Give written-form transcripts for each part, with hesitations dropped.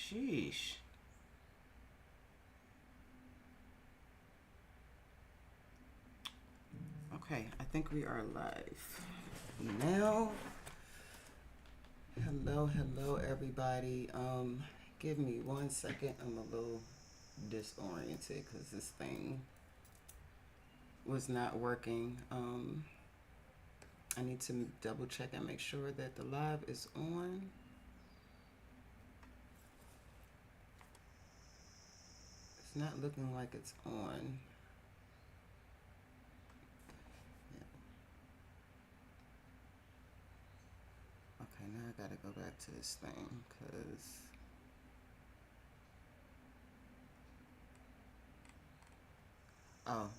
Sheesh. Okay, I think we are live now. Hello, everybody. Give me 1 second. I'm a little disoriented because this thing was not working. I need to double check and make sure that the live is on. It's not looking like it's on. Okay, now I gotta go back to this thing because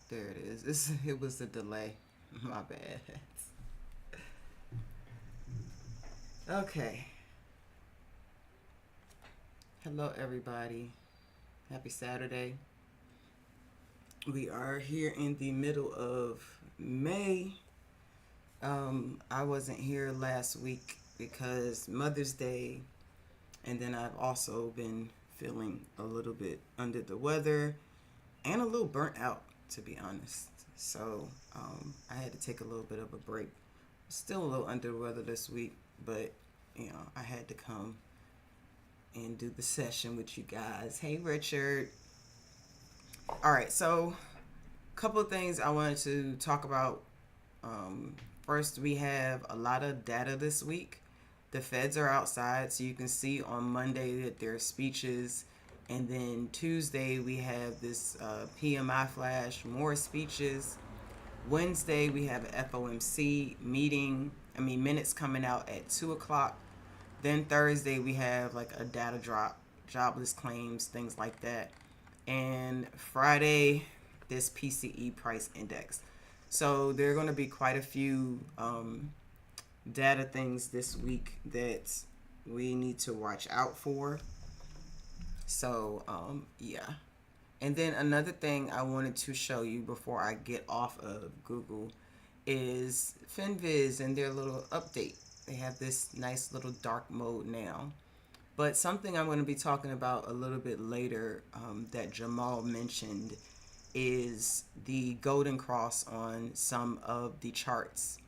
there it is. It was a delay. My bad. Okay. Hello, everybody. Happy Saturday. We are here in the middle of May. I wasn't here last week because Mother's Day, and then I've also been feeling a little bit under the weather and a little burnt out, to be honest. So I had to take a little bit of a break. Still a little under the weather this week, but I had to come and do the session with you guys. Hey, Richard. All right, so a couple of things I wanted to talk about. First, we have a lot of data this week. The feds are outside, so you can see on Monday that there are speeches. And then Tuesday, we have this PMI flash, more speeches. Wednesday, we have an FOMC minutes coming out at 2 o'clock. Then Thursday, we have like a data drop, jobless claims, things like that. And Friday, this PCE price index. So there are going to be quite a few data things this week that we need to watch out for. So, yeah. And then another thing I wanted to show you before I get off of Google is FinViz and their little update. They have this nice little dark mode now. But something I'm going to be talking about a little bit later that Jamal mentioned is the golden cross on some of the charts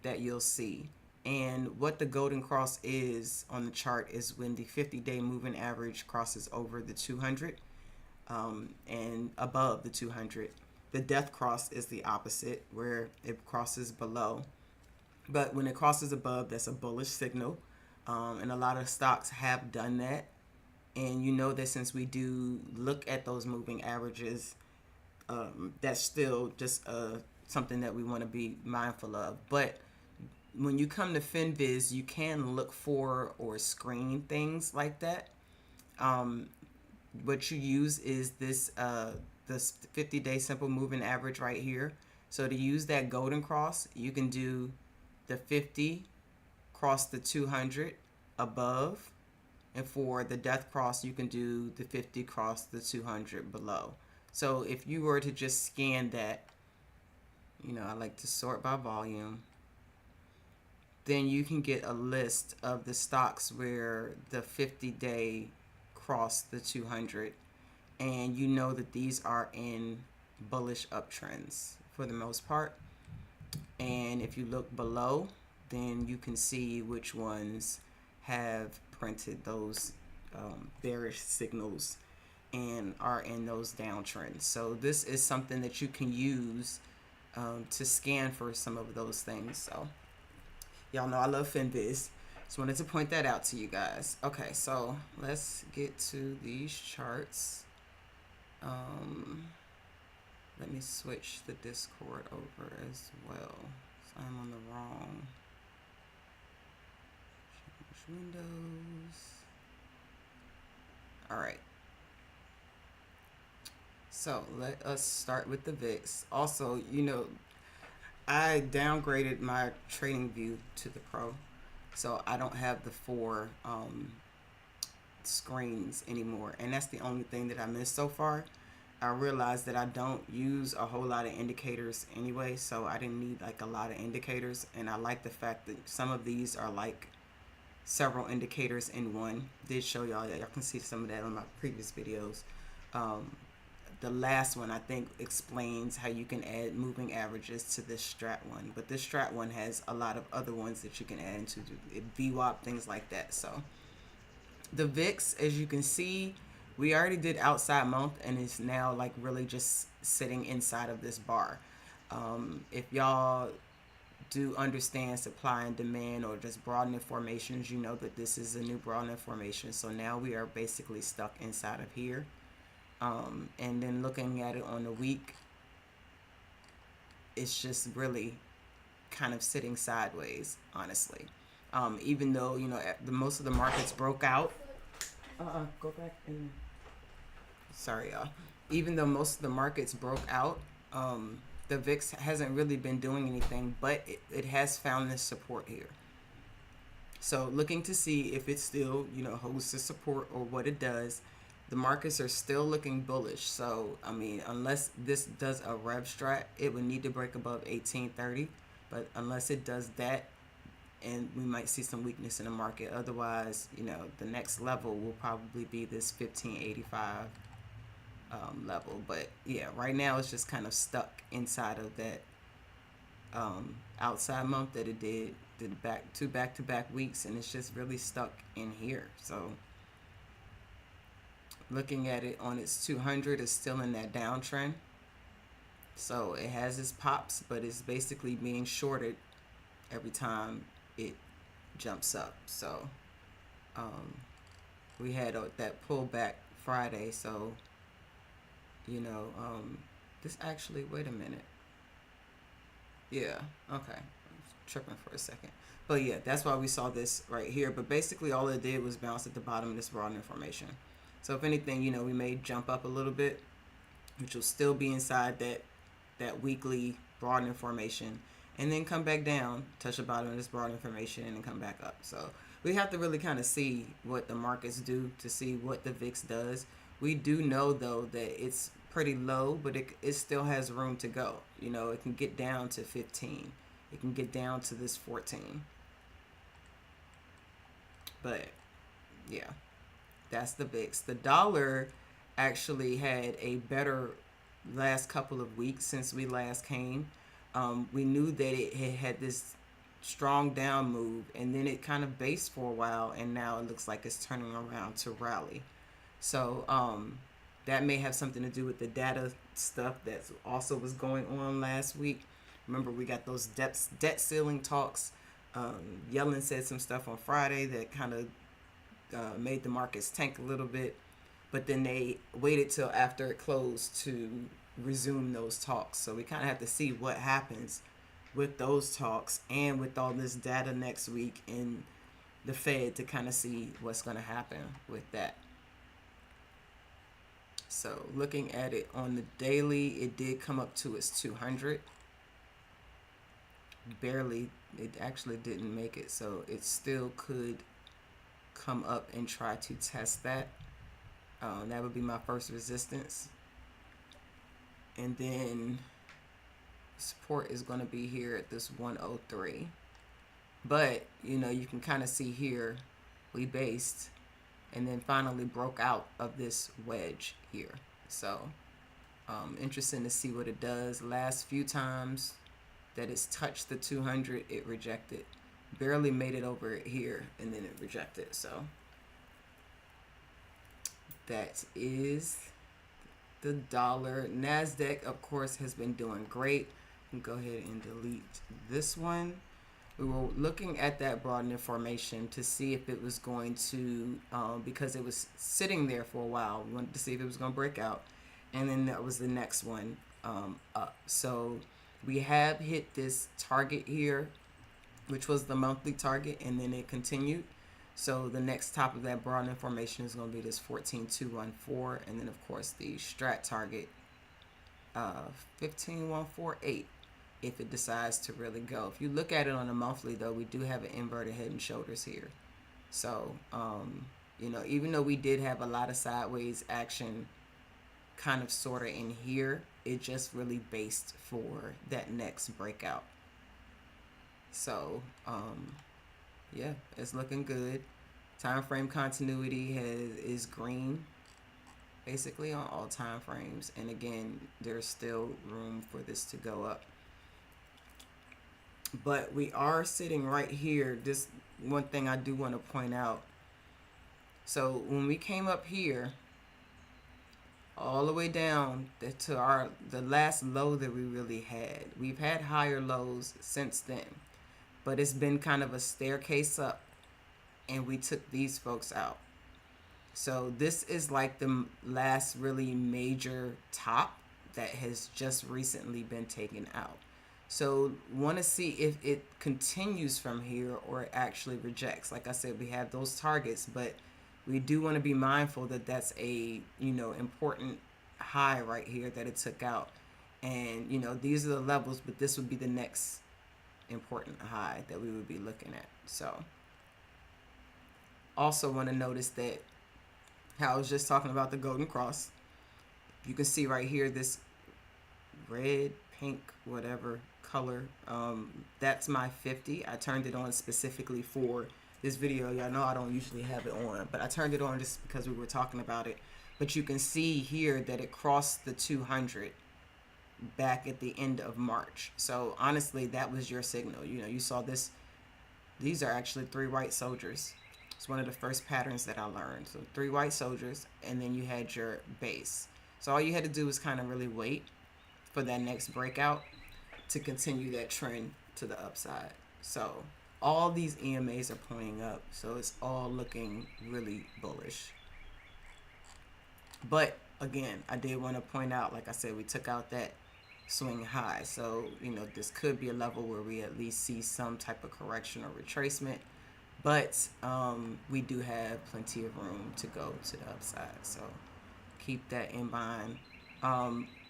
that you'll see. And what the golden cross is on the chart is when the 50-day moving average crosses over the 200 and above the 200. The death cross is the opposite, where it crosses below. But when it crosses above, that's a bullish signal. And a lot of stocks have done that. And you know that since we do look at those moving averages, that's still just something that we want to be mindful of. But when you come to FinViz, you can look for or screen things like that. What you use is this 50-day simple moving average right here. So to use that golden cross, you can do the 50 cross the 200 above, and for the death cross, you can do the 50 cross the 200 below. So if you were to just scan that, I like to sort by volume, then you can get a list of the stocks where the 50-day crossed the 200, and you know that these are in bullish uptrends for the most part. And if you look below, then you can see which ones have printed those bearish signals and are in those downtrends. So this is something that you can use to scan for some of those things. So y'all know I love FinViz. Just wanted to point that out to you guys. Okay, so let's get to these charts. Let me switch the Discord over as well. So I'm on the wrong. Change windows. All right. So let us start with the VIX. Also, I downgraded my trading view to the Pro. So I don't have the 4 screens anymore. And that's the only thing that I missed so far. I realized that I don't use a whole lot of indicators anyway, so I didn't need like a lot of indicators. And I like the fact that some of these are like several indicators in one. Did show y'all that. Y'all can see some of that on my previous videos. Um, the last one I think explains how you can add moving averages to this strat one, but this strat one has a lot of other ones that you can add into VWAP, things like that. So the VIX, as you can see, we already did outside month and it's now like really just sitting inside of this bar. If y'all do understand supply and demand or just broadening formations, you know that this is a new broadening formation. So now we are basically stuck inside of here. And then looking at it on the week, it's just really kind of sitting sideways, honestly. Even though, you know, most of the markets broke out. Go back and... Sorry, y'all. Even though most of the markets broke out, the VIX hasn't really been doing anything, but it has found this support here. So looking to see if it still, you know, holds the support or what it does. The markets are still looking bullish. So, I mean, unless this does a rev strat, it would need to break above 1830. But unless it does that, and we might see some weakness in the market. Otherwise, you know, the next level will probably be this 1585 level. But yeah, right now it's just kind of stuck inside of that outside month that it did back-to-back weeks, and it's just really stuck in here. So looking at it on its 200, is still in that downtrend. So it has its pops, but it's basically being shorted every time it jumps up. So we had that pullback Friday. So, you know, this actually, wait a minute. Yeah, okay. I was tripping for a second. But yeah, that's why we saw this right here. But basically all it did was bounce at the bottom of this broadening formation. So if anything, you know, we may jump up a little bit, which will still be inside that weekly broadening formation, and then come back down, touch the bottom of this broadening formation, and then come back up. So we have to really kind of see what the markets do to see what the VIX does. We do know, though, that it's pretty low, but it still has room to go. You know, it can get down to 15. It can get down to this 14. But, yeah. That's the VIX. The dollar actually had a better last couple of weeks since we last came. We knew that it had this strong down move, and then it kind of based for a while, and now it looks like it's turning around to rally. So that may have something to do with the data stuff that also was going on last week. Remember, we got those debt ceiling talks. Yellen said some stuff on Friday that kind of made the markets tank a little bit, but then they waited till after it closed to resume those talks. So we kind of have to see what happens with those talks and with all this data next week in the Fed to kind of see what's going to happen with that. So looking at it on the daily, it did come up to its 200. Barely, it actually didn't make it, so it still could come up and try to test that. That would be my first resistance, and then support is going to be here at this 103. But you know, you can kind of see here we based and then finally broke out of this wedge here. So interesting to see what it does. Last few times that it's touched the 200, it rejected. Barely made it over here, and then it rejected. So that is the dollar. NASDAQ, of course, has been doing great. You can go ahead and delete this one. We were looking at that broadening formation to see if it was going to, because it was sitting there for a while. We wanted to see if it was going to break out. And then that was the next one up. So we have hit this target here, which was the monthly target, and then it continued. So the next top of that broadening formation is going to be this 14214, and then of course the strat target 15148 if it decides to really go. If you look at it on a monthly, though, we do have an inverted head and shoulders here. So you know, even though we did have a lot of sideways action kind of sort of in here, it just really based for that next breakout. So Yeah, it's looking good. Time frame continuity is green basically on all time frames, and again, there's still room for this to go up. But we are sitting right here. This one thing I do want to point out. So when we came up here, all the way down to our the last low that we really had. We've had higher lows since then, but it's been kind of a staircase up, and we took these folks out. So this is like the last really major top that has just recently been taken out. So want to see if it continues from here or it actually rejects. Like I said, we have those targets, but we do want to be mindful that that's a, important high right here that it took out. And, these are the levels, but this would be the next important high that we would be looking at. So also want to notice that how I was just talking about the golden cross. You can see right here this red, pink, whatever color. That's my 50. I turned it on specifically for this video. Y'all know I don't usually have it on, but I turned it on just because we were talking about it. But you can see here that it crossed the 200 back at the end of March. So honestly, that was your signal. You saw this. These are actually 3 white soldiers. It's one of the first patterns that I learned. So 3 white soldiers, and then you had your base. So all you had to do was kind of really wait for that next breakout to continue that trend to the upside. So all these EMAs are pointing up. So it's all looking really bullish. But again, I did want to point out, like I said, we took out that swing high. So, this could be a level where we at least see some type of correction or retracement. But we do have plenty of room to go to the upside. So keep that in mind.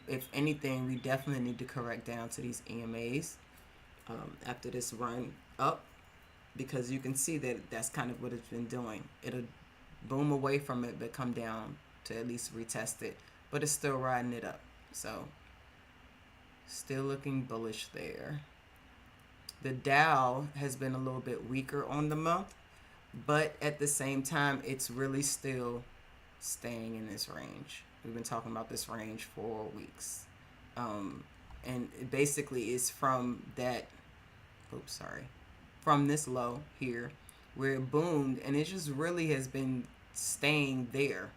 If anything, we definitely need to correct down to these EMAs after this run up, because you can see that that's kind of what it's been doing. It'll boom away from it, but come down to at least retest it. But it's still riding it up. So still looking bullish there. The Dow has been a little bit weaker on the month, but at the same time, it's really still staying in this range. We've been talking about this range for weeks. And it basically is from that, from this low here where it boomed, and it just really has been staying there.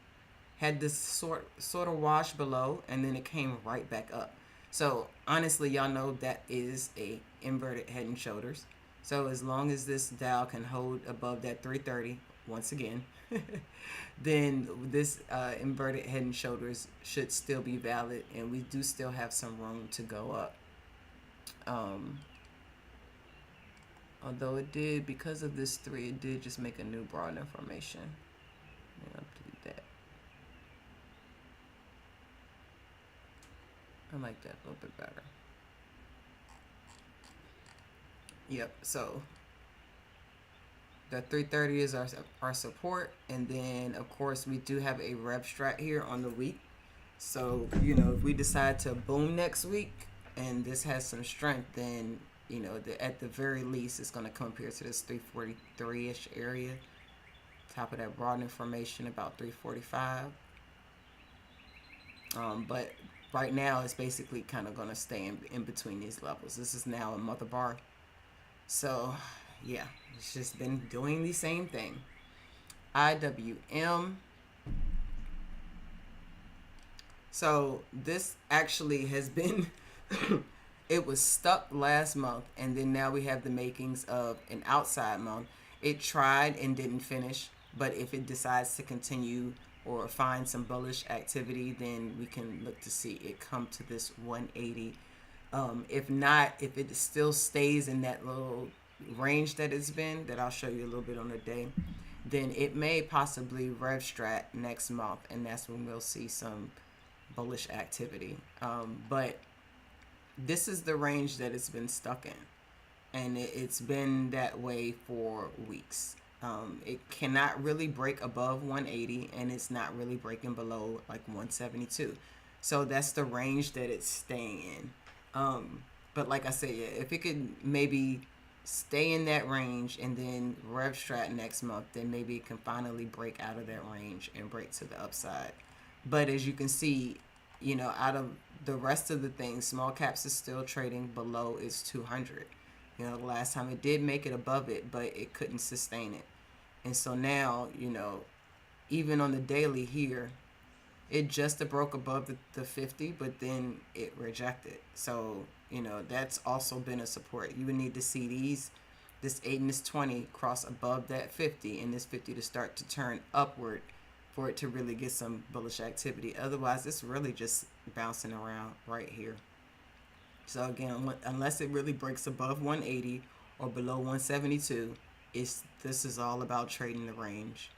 Had this sort of wash below, and then it came right back up. So honestly, y'all know that is a inverted head and shoulders. So as long as this Dow can hold above that 330 once again, then this inverted head and shoulders should still be valid, and we do still have some room to go up. Although it did, because of this 3, it did just make a new broad information. I'll delete that. I like that a little bit better. Yep, so the 330 is our support, and then of course we do have a rev strat here on the week. So if we decide to boom next week and this has some strength, then at the very least it's going to come up here to this 343-ish area, top of that broad information, about 345. But right now it's basically kind of going to stay in between these levels. This is now a mother bar. So yeah, it's just been doing the same thing. IWM. So this actually has been it was stuck last month, and then now we have the makings of an outside month. It tried and didn't finish, but if it decides to continue or find some bullish activity, then we can look to see it come to this 180. If not, if it still stays in that little range that it's been, that I'll show you a little bit on the day, then it may possibly rev strat next month, and that's when we'll see some bullish activity. But this is the range that it's been stuck in, and it's been that way for weeks. It cannot really break above 180, and it's not really breaking below like 172. So that's the range that it's staying in. But like I said, yeah, if it could maybe stay in that range, and then rev strat next month, then maybe it can finally break out of that range and break to the upside. But as you can see, out of the rest of the things, small caps is still trading below its 200. The last time it did make it above it, but it couldn't sustain it. And so now, even on the daily here, it just broke above the 50, but then it rejected. So, that's also been a support. You would need to see this 8 and this 20 cross above that 50, and this 50 to start to turn upward for it to really get some bullish activity. Otherwise, it's really just bouncing around right here. So again, unless it really breaks above 180 or below 172, this is all about trading the range.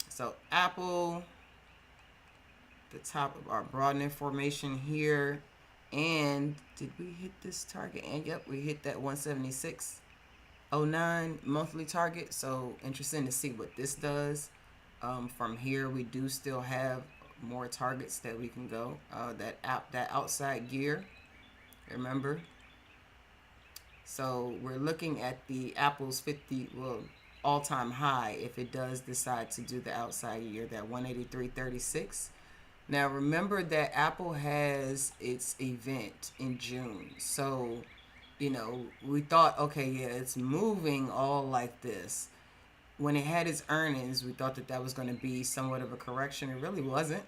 So Apple, the top of our broadening formation here. And did we hit this target? And yep, we hit that 176.09 monthly target. So interesting to see what this does. From here, we do still have more targets that we can go. That outside gear, remember. So we're looking at the Apple's 50, all-time high if it does decide to do the outside year, that 183.36. Now remember that Apple has its event in June. So, we thought, okay, yeah, it's moving all like this. When it had its earnings, we thought that was going to be somewhat of a correction. It really wasn't.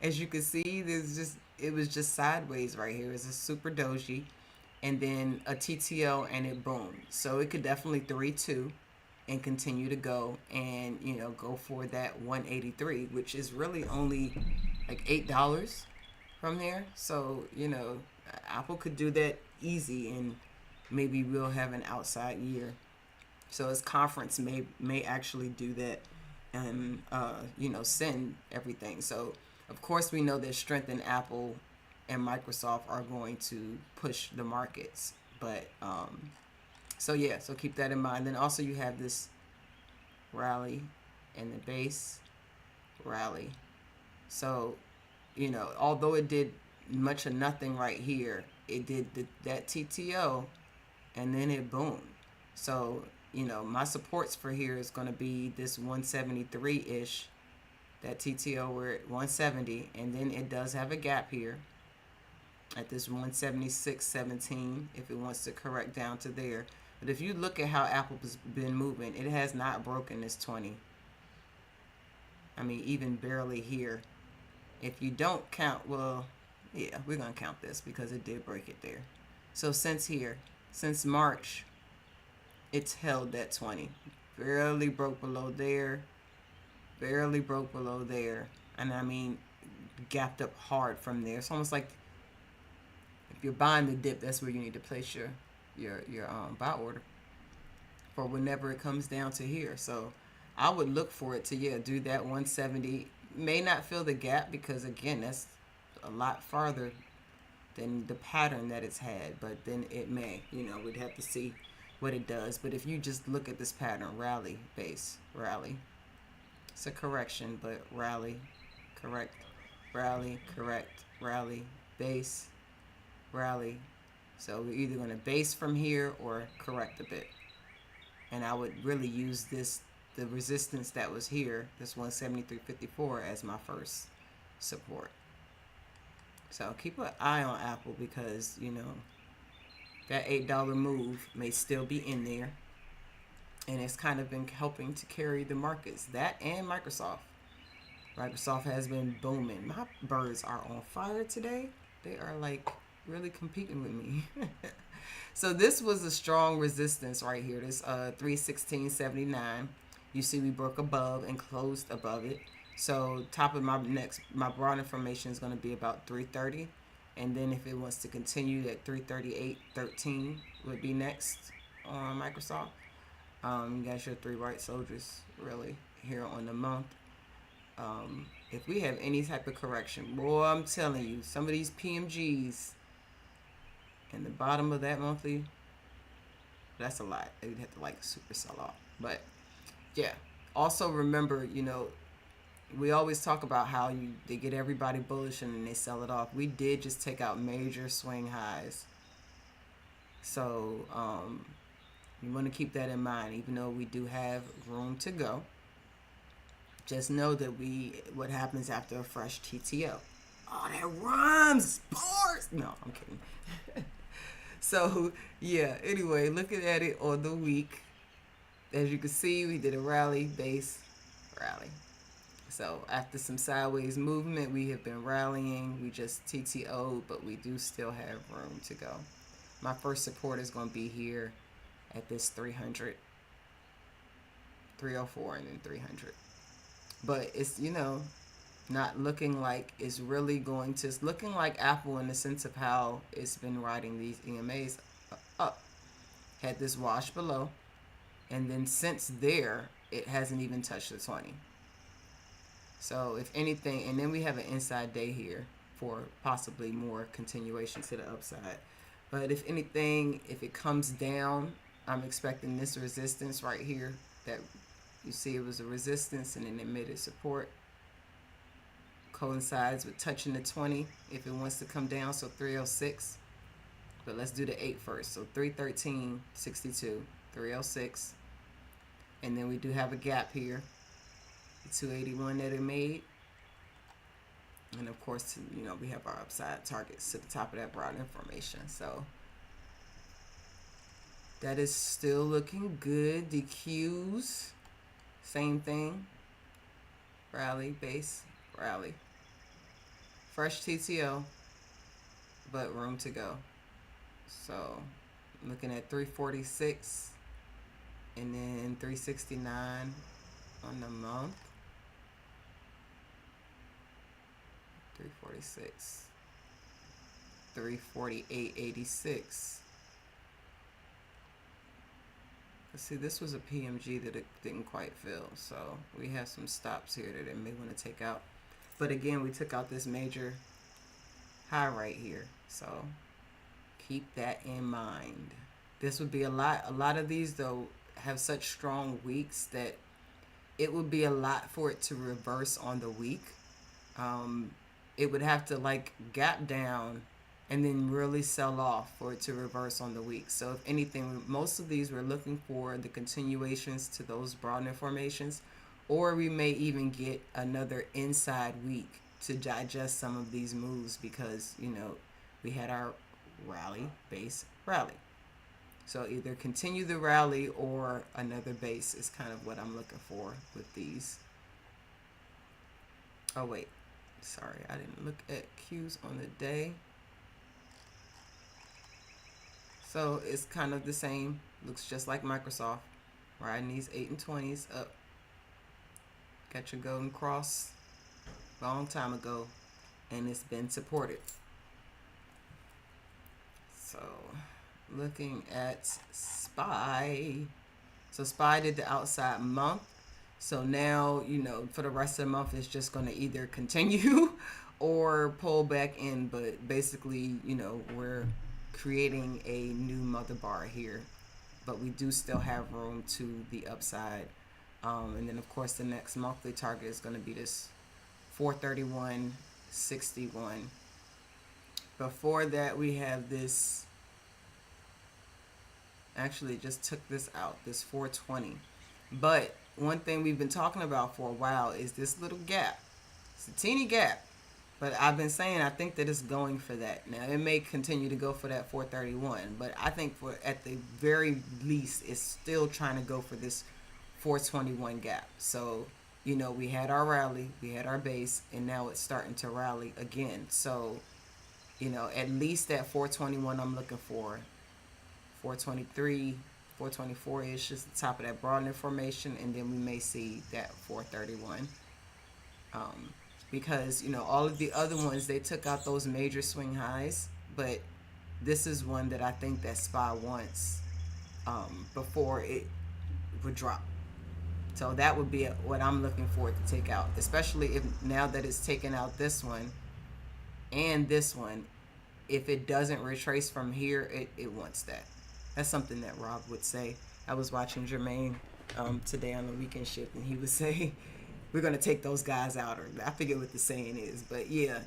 As you can see, it was just sideways right here. It's a super doji, and then a TTO, and it boomed. So it could definitely 3-2 and continue to go, and go for that 183, which is really only like $8 from there. So Apple could do that easy, and maybe we'll have an outside year. So its conference may actually do that, and send everything. So of course we know that strength in Apple and Microsoft are going to push the markets, but so keep that in mind. Then also you have this rally and the base rally. So, although it did much of nothing right here, it did that TTO, and then it boomed. So, my supports for here is going to be this 173-ish, that TTO, we're at 170, and then it does have a gap here at this 176.17 if it wants to correct down to there. But if you look at how Apple's been moving, it has not broken this 20. I mean, even barely here. If you don't count, we're going to count this because it did break it there. So since March, it's held that 20. Barely broke below there. Barely broke below there. And I mean, gapped up hard from there. It's almost like if you're buying the dip, that's where you need to place your buy order for whenever it comes down to here. So I would look for it to do that 170. May not fill the gap because again, that's a lot farther than the pattern that it's had, but then it may, we'd have to see what it does. But if you just look at this pattern, rally, base, rally, it's a correction, but rally, correct, rally, correct, rally, base, rally. So we're either going to base from here or correct a bit. And I would really use the resistance that was here, this 173.54, as my first support. So keep an eye on Apple because, that $8 move may still be in there. And it's kind of been helping to carry the markets. That and Microsoft. Microsoft has been booming. My birds are on fire today. They are like really competing with me. So this was a strong resistance right here. This 316.79. You see we broke above and closed above it. So top of my broad information is going to be about 330. And then if it wants to continue at 338.13 would be next on Microsoft. You got your 3 white soldiers really here on the month. If we have any type of correction, boy, I'm telling you, some of these PMGs in the bottom of that monthly, that's a lot. They'd have to like super sell off. But yeah, also remember, we always talk about how they get everybody bullish and then they sell it off. We did just take out major swing highs So you want to keep that in mind. Even though we do have room to go, just know that what happens after a fresh TTO. Oh, that rhymes, bars. No, I'm kidding. So yeah. Anyway, looking at it on the week, as you can see, we did a rally, base, rally. So after some sideways movement, we have been rallying. We just TTO'd, but we do still have room to go. My first support is going to be here at this 300, 304, and then 300. But it's, not looking like it's really going to. It's looking like Apple in the sense of how it's been riding these EMAs up. Had this wash below, and then since there, it hasn't even touched the 20. So if anything, and then we have an inside day here for possibly more continuation to the upside. But if anything, if it comes down, I'm expecting this resistance right here that you see it was a resistance and then it made it support. Coincides with touching the 20 if it wants to come down, so 306. But let's do the 8 first. So 313.62, 306. And then we do have a gap here, the 281 that it made. And of course, we have our upside targets to the top of that broad information. So that is still looking good. The Qs, same thing. Rally, base, rally. Fresh TTO, but room to go. So looking at 346 and then 369 on the month. 346, 348.86. Let's see, this was a PMG that it didn't quite fill, so we have some stops here that it may want to take out. But again, we took out this major high right here, so keep that in mind. This would be a lot. A lot of these though have such strong weeks that it would be a lot for it to reverse on the week. It would have to like gap down and then really sell off for it to reverse on the week. So if anything, most of these we're looking for the continuations to those Broadner formations, or we may even get another inside week to digest some of these moves because, we had our rally, base, rally. So either continue the rally or another base is kind of what I'm looking for with these. Oh, wait. Sorry, I didn't look at Qs on the day. So it's kind of the same. Looks just like Microsoft. Riding these 8 and 20s up. Got your golden cross a long time ago. And it's been supported. So looking at SPY. So SPY did the outside month. So now, for the rest of the month, it's just going to either continue or pull back in. But basically, we're creating a new mother bar here. But we do still have room to the upside. And then, of course, the next monthly target is going to be this 431.61. Before that, we have this. Actually, just took this out, this 420. But one thing we've been talking about for a while is this little gap. It's a teeny gap, but I've been saying I think that it's going for that. Now it may continue to go for that 431, but I think for at the very least it's still trying to go for this 421 gap. So we had our rally, we had our base, and now it's starting to rally again. So at least that 421 I'm looking for. 423, 424-ish is the top of that Broadner formation, and then we may see that 431. Because, all of the other ones, they took out those major swing highs, but this is one that I think that SPY wants before it would drop. So that would be what I'm looking for it to take out, especially if now that it's taken out this one and this one, if it doesn't retrace from here, it wants that. That's something that Rob would say. I was watching Jermaine today on the weekend shift, and he would say, we're going to take those guys out. Or I forget what the saying is. But, yeah,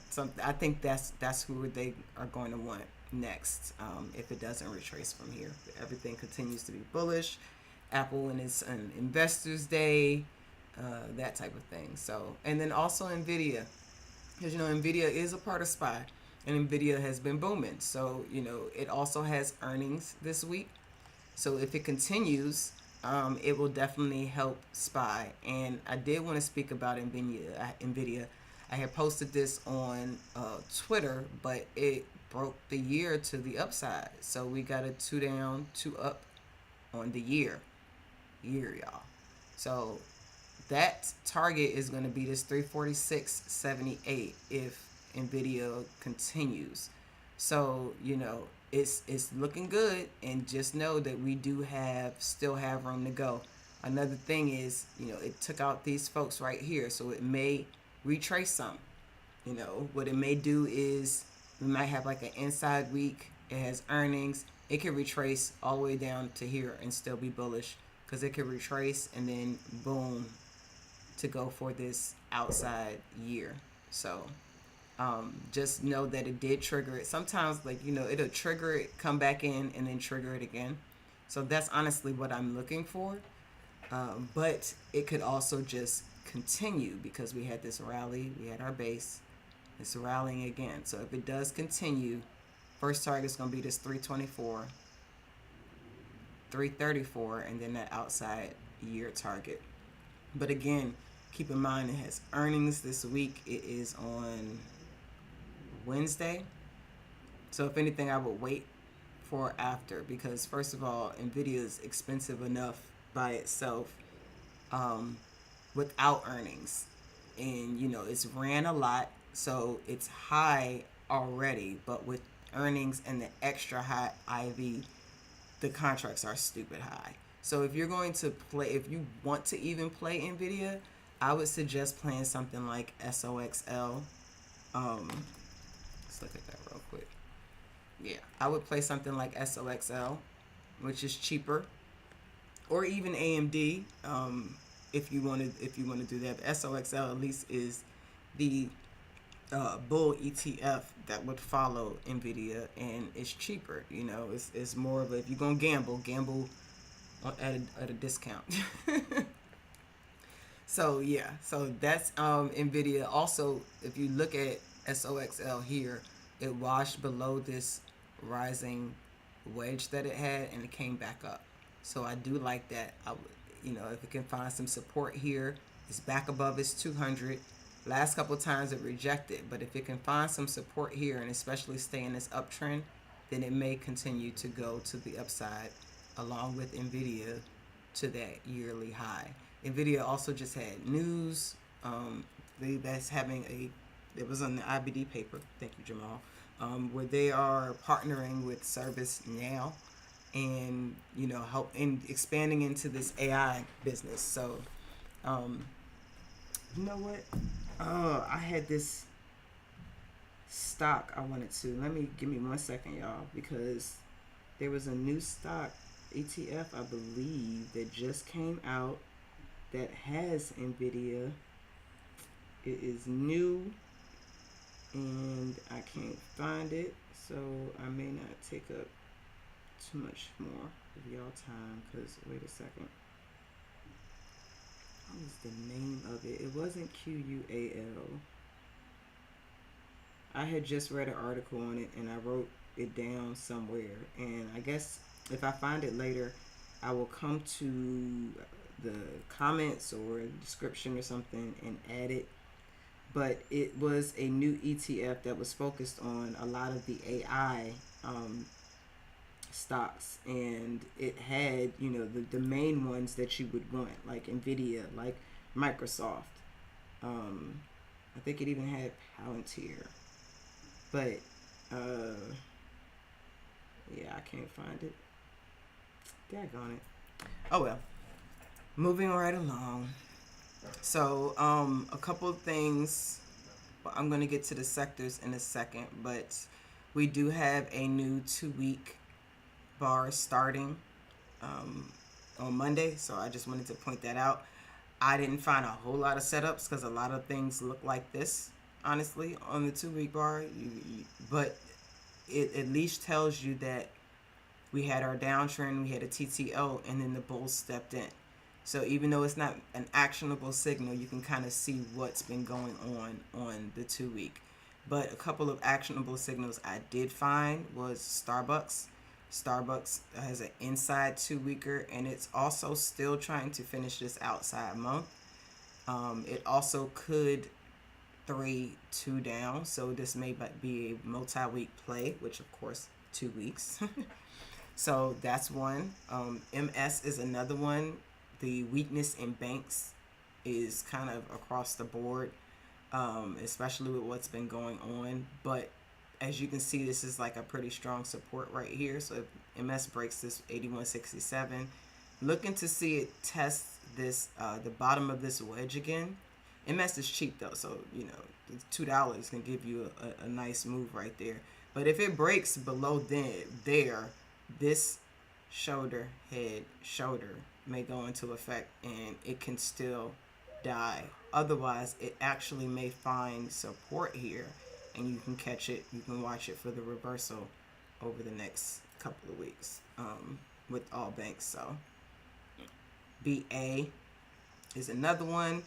I think that's who they are going to want. next if it doesn't retrace from here. Everything continues to be bullish. Apple and its Investors Day, that type of thing. So, and then also Nvidia, because Nvidia is a part of SPY, and Nvidia has been booming. So it also has earnings this week. So if it continues, it will definitely help SPY. And I did want to speak about Nvidia. I had posted this on Twitter, but it broke the year to the upside. So we got a 2 down, 2 up on the year, y'all. So that target is going to be this 346.78 if Nvidia continues. So it's looking good, and just know that we do still have room to go. Another thing is, it took out these folks right here, so it may retrace some. What it may do is we might have like an inside week. It has earnings. It can retrace all the way down to here and still be bullish, because it can retrace and then boom to go for this outside year. So just know that it did trigger it. Sometimes, it'll trigger it, come back in, and then trigger it again. So that's honestly what I'm looking for. But it could also just continue, because we had this rally, we had our base, it's rallying again. So if it does continue, first target is going to be this 324, 334, and then that outside year target. But again, keep in mind it has earnings this week. It is on Wednesday. So if anything, I would wait for after, because first of all, Nvidia is expensive enough by itself without earnings. And it's ran a lot, so it's high already, but with earnings and the extra high IV, the contracts are stupid high. So if you're going to play, if you want to even play Nvidia, I would suggest playing something like SOXL. Let's look at that real quick. Yeah, I would play something like SOXL, which is cheaper, or even AMD. If you want to do that. But SOXL at least is the bull ETF that would follow Nvidia, and it's cheaper. It's more of a, if you're gonna gamble at a discount. So yeah, so that's Nvidia. Also, if you look at SOXL here, it washed below this rising wedge that it had, and it came back up. So I do like that. I would, if it can find some support here, it's back above its 200. Last couple times it rejected, but if it can find some support here, and especially stay in this uptrend, then it may continue to go to the upside along with Nvidia to that yearly high. Nvidia also just had news that's having it was on the IBD paper, thank you Jamal, where they are partnering with ServiceNow and help in expanding into this AI business. So you know what, I had this stock I wanted to, give me 1 second, y'all, because there was a new stock ETF, I believe, that just came out that has Nvidia. It is new and I can't find it, so I may not take up too much more of y'all time, because wait a second, what was the name of it? It wasn't QUAL. I had just read an article on it and I wrote it down somewhere, and I guess if I find it later, I will come to the comments or description or something and add it. But it was a new ETF that was focused on a lot of the AI stocks, and it had the main ones that you would want, like Nvidia, like Microsoft. I think it even had Palantir, but yeah, I can't find it. Daggone it. Oh well. Moving right along. So, a couple of things. Well, I'm going to get to the sectors in a second, but we do have a new 2-week bar starting on Monday, so I just wanted to point that out. I didn't find a whole lot of setups because a lot of things look like this, honestly, on the 2-week bar. But it at least tells you that we had our downtrend, we had a TTO, and then the bulls stepped in. So even though it's not an actionable signal, you can kind of see what's been going on the 2 week. But a couple of actionable signals I did find was Starbucks. Starbucks has an inside 2 weeker, and it's also still trying to finish this outside month. It also could 3-2 down, so this may be a multi-week play, which of course 2 weeks. So that's one. MS is another one. The weakness in banks is kind of across the board, especially with what's been going on. But as you can see, this is like a pretty strong support right here. So if MS breaks this 81.67, looking to see it test this the bottom of this wedge again. MS is cheap though, so you know $2 can give you a nice move right there. But if it breaks below there, this shoulder, head, shoulder may go into effect and it can still die. Otherwise, it actually may find support here and you can catch it. You can watch it for the reversal over the next couple of weeks with all banks. So BA is another one.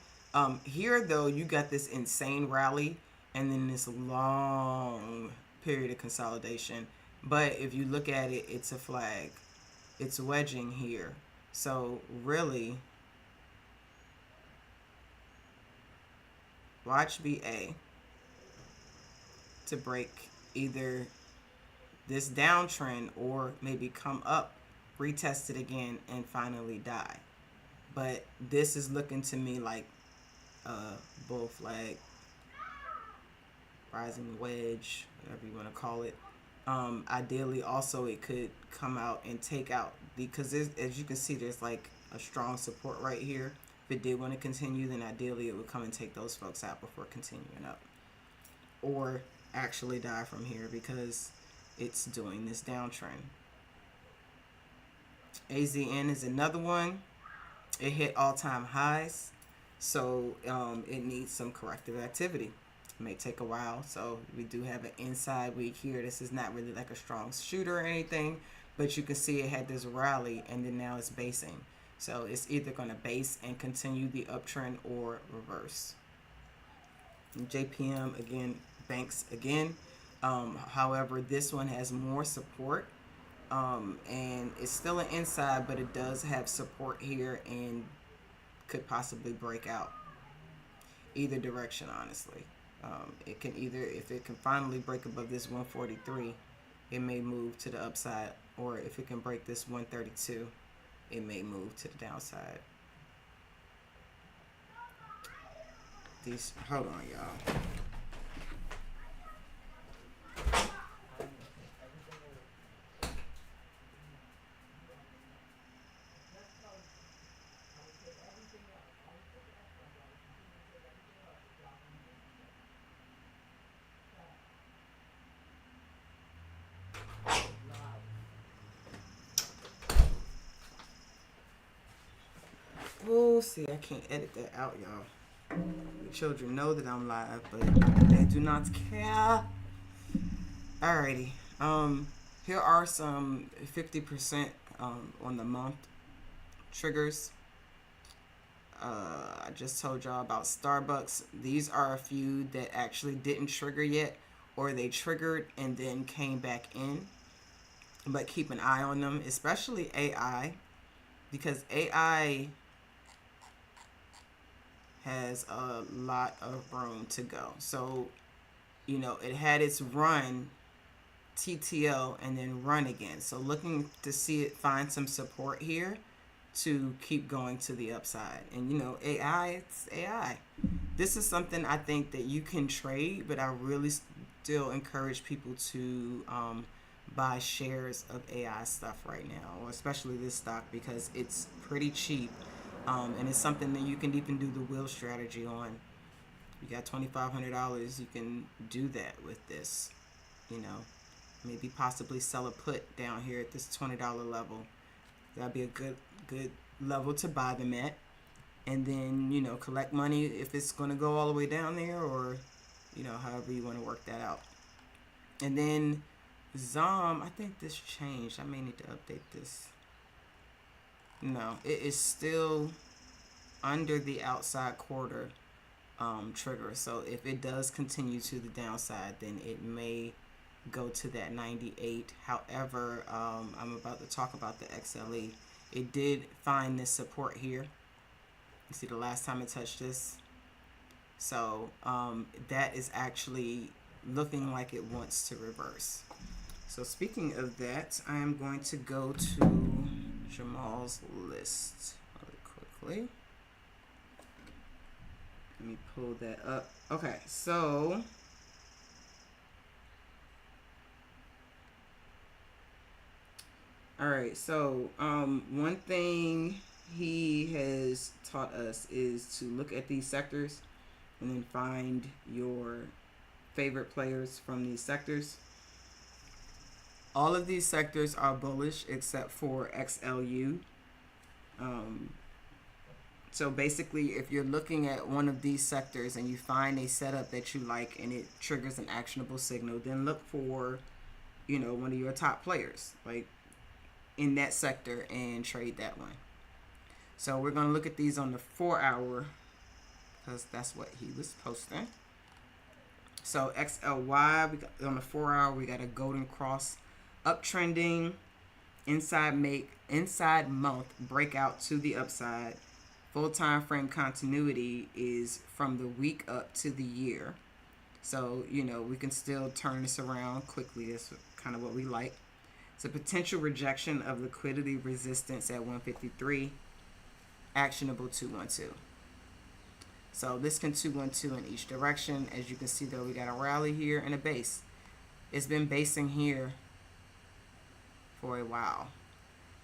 Here, though, you got this insane rally and then this long period of consolidation. But if you look at it, it's a flag. It's wedging here. So really, watch BA to break either this downtrend or maybe come up, retest it again, and finally die. But this is looking to me like a bull flag, rising wedge, whatever you want to call it. Ideally, also, it could come out and take out, because as you can see, there's like a strong support right here. If it did want to continue, then ideally it would come and take those folks out before continuing up, or actually die from here because it's doing this downtrend. AZN is another one. It hit all-time highs, so it needs some corrective activity. May take a while, so we do have an inside week here. This is not really like a strong shooter or anything, but you can see it had this rally and then now it's basing. So it's either going to base and continue the uptrend or reverse. And JPM again, banks again. However, this one has more support, and it's still an inside, but it does have support here and could possibly break out either direction, honestly. It can either, if it can finally break above this 143, it may move to the upside, or if it can break this 132, it may move to the downside. Hold on, y'all. Oh, see, I can't edit that out, y'all. The children know that I'm live, but they do not care. Alrighty. Here are some 50% on the month triggers. I just told y'all about Starbucks. These are a few that actually didn't trigger yet, or they triggered and then came back in. But keep an eye on them, especially AI, because AI has a lot of room to go. So, you know, it had its run, TTO, and then run again. So looking to see it find some support here to keep going to the upside. And, you know, AI, it's AI. This is something I think that you can trade, but I really still encourage people to buy shares of AI stuff right now, or especially this stock, because it's pretty cheap. And it's something that you can even do the wheel strategy on. You got $2,500, you can do that with this, you know. Maybe possibly sell a put down here at this $20 level. That'd be a good level to buy them at. And then, you know, collect money if it's going to go all the way down there, or, you know, however you want to work that out. And then ZOM, I think this changed. I may need to update this. No, it is still under the outside quarter trigger. So if it does continue to the downside, then it may go to that 98. However, I'm about to talk about the XLE. It did find this support here. You see the last time it touched this. So that is actually looking like it wants to reverse. So speaking of that, I am going to go to Jamal's list really quickly. Let me pull that up. Okay, so all right, so one thing he has taught us is to look at these sectors and then find your favorite players from these sectors. All of these sectors are bullish except for XLU. So basically, if you're looking at one of these sectors and you find a setup that you like and it triggers an actionable signal, then look for, one of your top players, like in that sector, and trade that one. So we're going to look at these on the 4 hour because that's what he was posting. So XLY, we got on the 4 hour, we got a golden cross uptrending, inside month breakout to the upside. Full time frame continuity is from the week up to the year. So, we can still turn this around quickly. That's kind of what we like. It's a potential rejection of liquidity resistance at 153, actionable 212. So this can 212 in each direction. As you can see, though, we got a rally here and a base. It's been basing here for a while,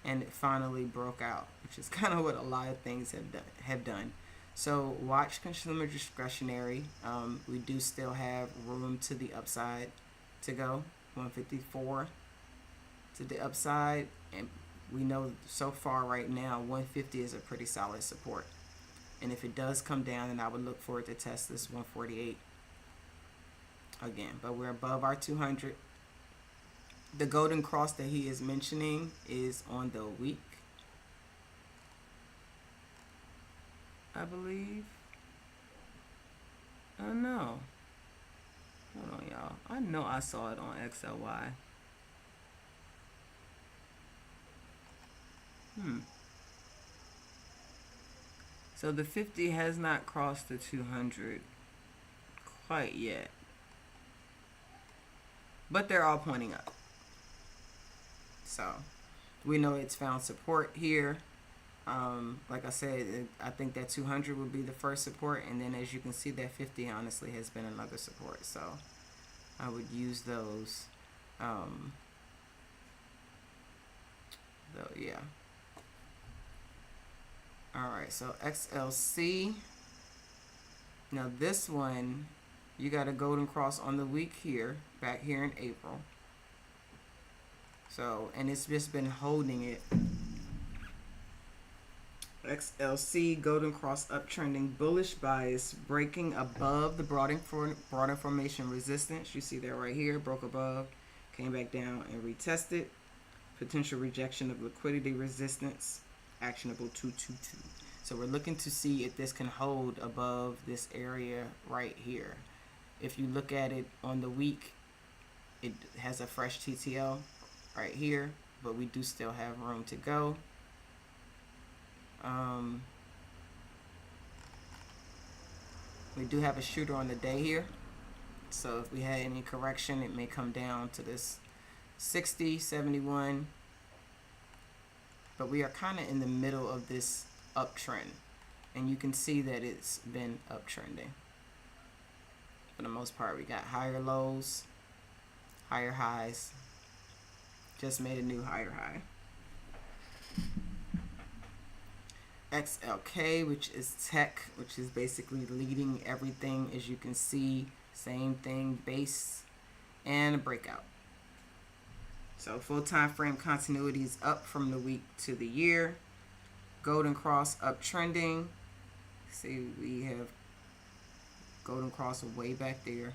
and it finally broke out, which is kind of what a lot of things have done. So watch consumer discretionary. We do still have room to the upside to go, 154 to the upside, and we know so far right now 150 is a pretty solid support. And if it does come down, then I would look for it to test this 148 again. But we're above our 200. The golden cross that he is mentioning is on the week, I believe. Oh no. Hold on, y'all. I know I saw it on XLY. So the 50 has not crossed the 200 quite yet. But they're all pointing up. So we know it's found support here. Like I said, I think that 200 would be the first support. And then as you can see, that 50 honestly has been another support. So I would use those. Yeah. Alright, so XLC. Now this one, you got a golden cross on the week here, back here in April. So, and it's just been holding it. XLC, golden cross uptrending, bullish bias, breaking above the broadening formation resistance. You see that right here, broke above, came back down and retested. Potential rejection of liquidity resistance, actionable 222. So we're looking to see if this can hold above this area right here. If you look at it on the week, it has a fresh TTL right here, but we do still have room to go. We do have a shooter on the day here, so if we had any correction, it may come down to this 60, 71, but we are kind of in the middle of this uptrend, and you can see that it's been uptrending. For the most part, we got higher lows, higher highs, just made a new higher high. XLK, which is tech, which is basically leading everything. As you can see, same thing, base and a breakout. So full time frame continuity is up from the week to the year. Golden cross uptrending. See, we have golden cross way back there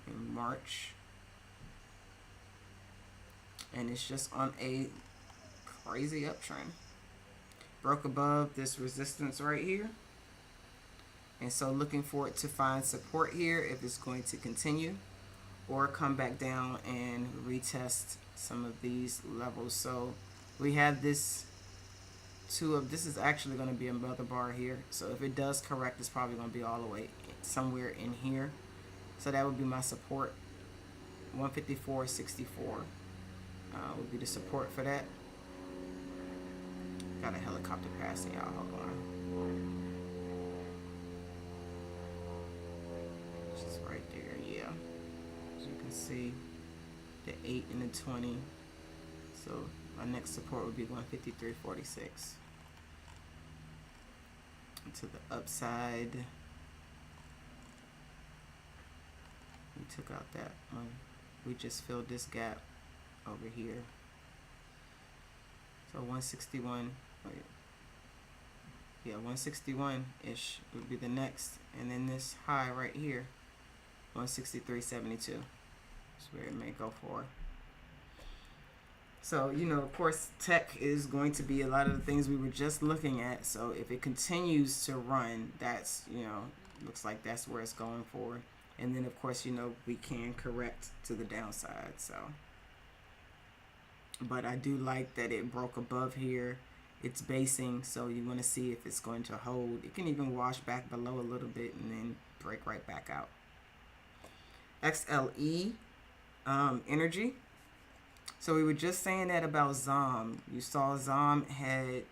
in March. and it's just on a crazy uptrend. Broke above this resistance right here, and so looking for it to find support here if it's going to continue, or come back down and retest some of these levels. So we have this this is actually going to be another bar here. So if it does correct, it's probably going to be all the way somewhere in here. So that would be my support. 154.64 would be the support for that. Got a helicopter passing, y'all. Hold on. Just right there, yeah. As you can see, the 8 and the 20. So my next support would be 153.46. To the upside, we took out that one. We just filled this gap over here. So 161. Yeah, 161-ish would be the next, and then this high right here, 163.72 is where it may go for. So, you know, of course, tech is going to be a lot of the things we were just looking at. So if it continues to run, that's, you know, looks like that's where it's going for. And then, of course, you know, we can correct to the downside. So, but I do like that it broke above here. It's basing, so you want to see if it's going to hold. It can even wash back below a little bit and then break right back out. XLE energy. So we were just saying that about ZOM. You saw ZOM had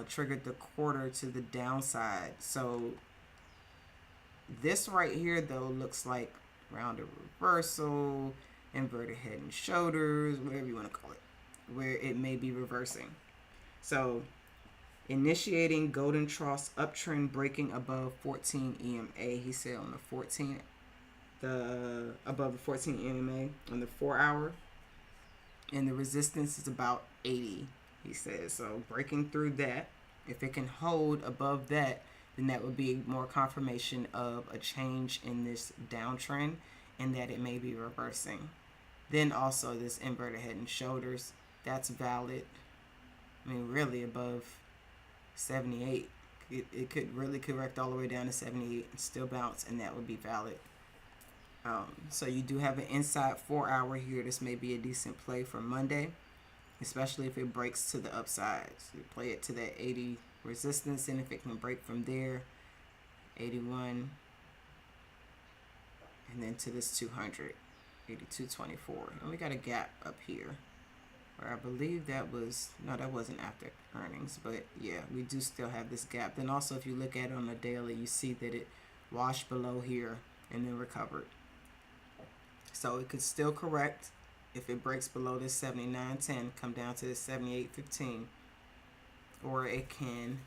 triggered the quarter to the downside. So this right here, though, looks like rounded reversal, inverted head and shoulders, whatever you want to call it, where it may be reversing. So initiating golden trough uptrend, breaking above 14 EMA. He said on the 14, above the 14 EMA on the 4-hour. And the resistance is about 80, he says. So breaking through that, if it can hold above that, then that would be more confirmation of a change in this downtrend and that it may be reversing. Then also this inverted head and shoulders, that's valid. I mean, really above 78. It could really correct all the way down to 78 and still bounce, and that would be valid. So you do have an inside 4-hour here. This may be a decent play for Monday, especially if it breaks to the upside. So you play it to that 80 resistance, and if it can break from there, 81, and then to this 200, 82.24. And we got a gap up here where I believe that was, no, that wasn't after earnings, but yeah, we do still have this gap. Then also if you look at it on the daily, you see that it washed below here and then recovered. So it could still correct if it breaks below this 79.10, come down to this 78.15, or it can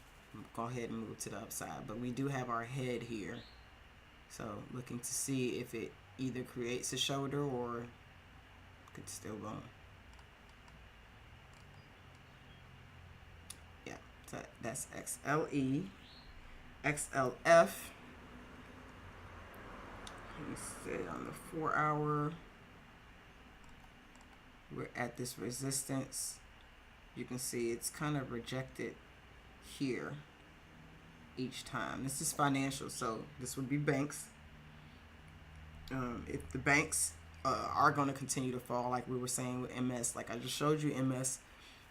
go ahead and move to the upside. But we do have our head here, so looking to see if it either creates a shoulder or could still go. Yeah, so that's XLE. XLF. Let me see, on the 4-hour, we're at this resistance. You can see it's kind of rejected here each time. This is financial, so this would be banks. If the banks are going to continue to fall, like we were saying with MS, like I just showed you MS,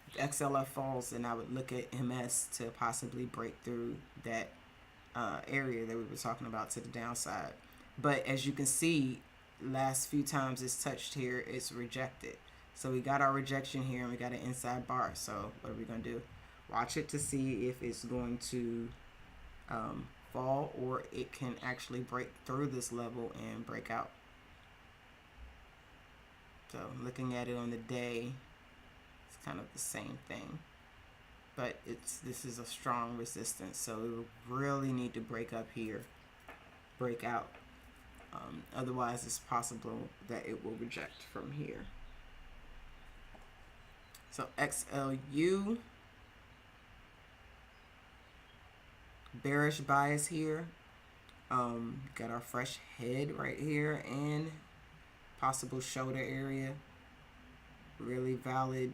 if XLF falls, then I would look at MS to possibly break through that area that we were talking about to the downside. But as you can see, last few times it's touched here, it's rejected. So we got our rejection here and we got an inside bar. So what are we going to do? Watch it to see if it's going to fall, or it can actually break through this level and break out. So looking at it on the day, it's kind of the same thing. But this is a strong resistance. So it will really need to break up here, break out. Otherwise, it's possible that it will reject from here. So XLU, bearish bias here. Got our fresh head right here and possible shoulder area. really valid.